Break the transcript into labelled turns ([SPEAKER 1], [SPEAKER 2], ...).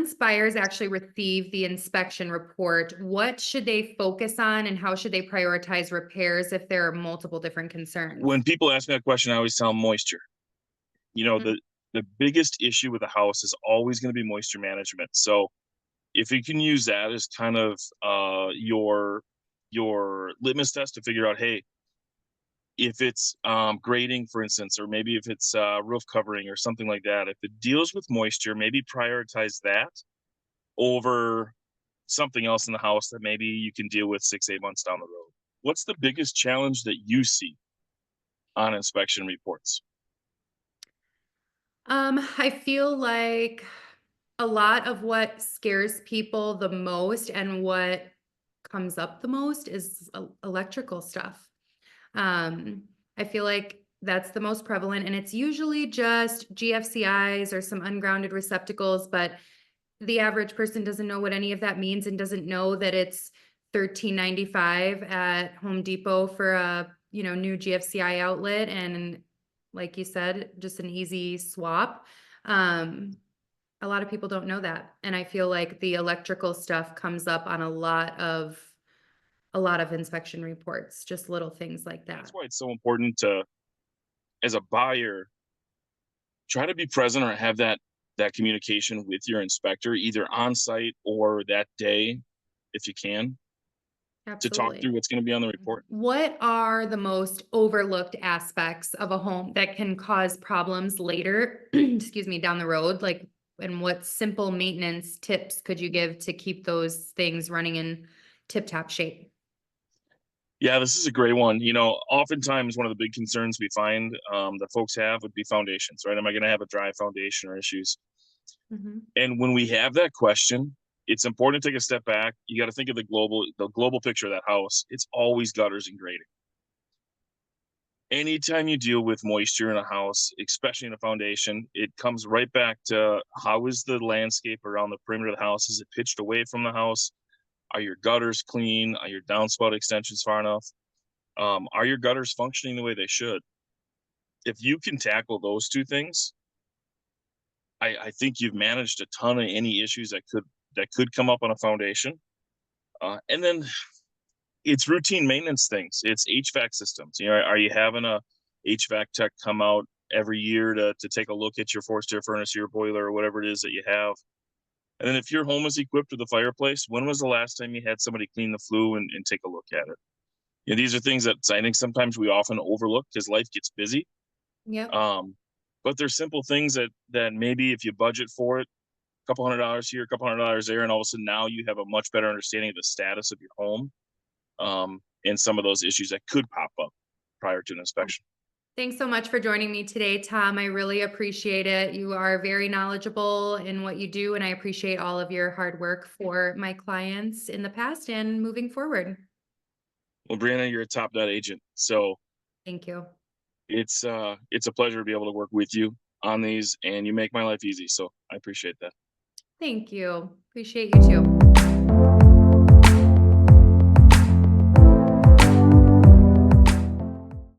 [SPEAKER 1] once buyers actually receive the inspection report, what should they focus on and how should they prioritize repairs if there are multiple different concerns?
[SPEAKER 2] When people ask me that question, I always tell them moisture. You know,
[SPEAKER 1] Mhm.
[SPEAKER 2] the biggest issue with a house is always going to be moisture management. So if you can use that as kind of your litmus test to figure out, hey, if it's grading, for instance, or maybe if it's roof covering or something like that, if it deals with moisture, maybe prioritize that over something else in the house that maybe you can deal with 6, 8 months down the road. What's the biggest challenge that you see on inspection reports?
[SPEAKER 1] I feel like a lot of what scares people the most and what comes up the most is electrical stuff. Um, I feel like that's the most prevalent, and it's usually just GFCIs or some ungrounded receptacles, but the average person doesn't know what any of that means and doesn't know that it's 13.95 at Home Depot for a, new GFCI outlet and like you said, just an easy swap. Um, a lot of people don't know that, and I feel like the electrical stuff comes up on a lot of inspection reports, just little things like
[SPEAKER 2] That's
[SPEAKER 1] that.
[SPEAKER 2] why it's so important to, as a buyer, try to be present or have that communication with your inspector, either on site or that day, if you can, to talk
[SPEAKER 1] Absolutely.
[SPEAKER 2] through what's going to be on the report.
[SPEAKER 1] What are the most overlooked aspects of a home that can cause problems later, excuse me, down the road? Like, and what simple maintenance tips could you give to keep those things running in tip-top shape?
[SPEAKER 2] Yeah, this is a great one. You know, oftentimes one of the big concerns we find that folks have would be foundations, right? Am I going to have a dry foundation or issues?
[SPEAKER 1] Mhm.
[SPEAKER 2] And when we have that question, it's important to take a step back. You got to think of the global picture of that house. It's always gutters and grading. Anytime you deal with moisture in a house, especially in a foundation, it comes right back to how is the landscape around the perimeter of the house? Is it pitched away from the house? Are your gutters clean? Are your downspout extensions far enough? Are your gutters functioning the way they should? If you can tackle those two things, I think you've managed a ton of any issues that could come up on a foundation. And then it's routine maintenance things. It's HVAC systems. You know, are you having a HVAC tech come out every year to take a look at your forced air furnace, your boiler, or whatever it is that you have? And then if your home is equipped with a fireplace, when was the last time you had somebody clean the flue and take a look at it? You know, these are things that I think sometimes we often overlook because life gets busy.
[SPEAKER 1] Yep.
[SPEAKER 2] Um, but there's simple things that maybe if you budget for it, a couple $100 here, a couple $100 there, and all of a sudden now you have a much better understanding of the status of your home, and some of those issues that could pop up prior to an inspection.
[SPEAKER 1] Thanks so much for joining me today, Tom. I really appreciate it. You are very knowledgeable in what you do, and I appreciate all of your hard work for my clients in the past and moving forward.
[SPEAKER 2] Well, Brianna, you're a top dot agent, so
[SPEAKER 1] Thank you.
[SPEAKER 2] it's a pleasure to be able to work with you on these, and you make my life easy. So I appreciate that.
[SPEAKER 1] Thank you. Appreciate you too.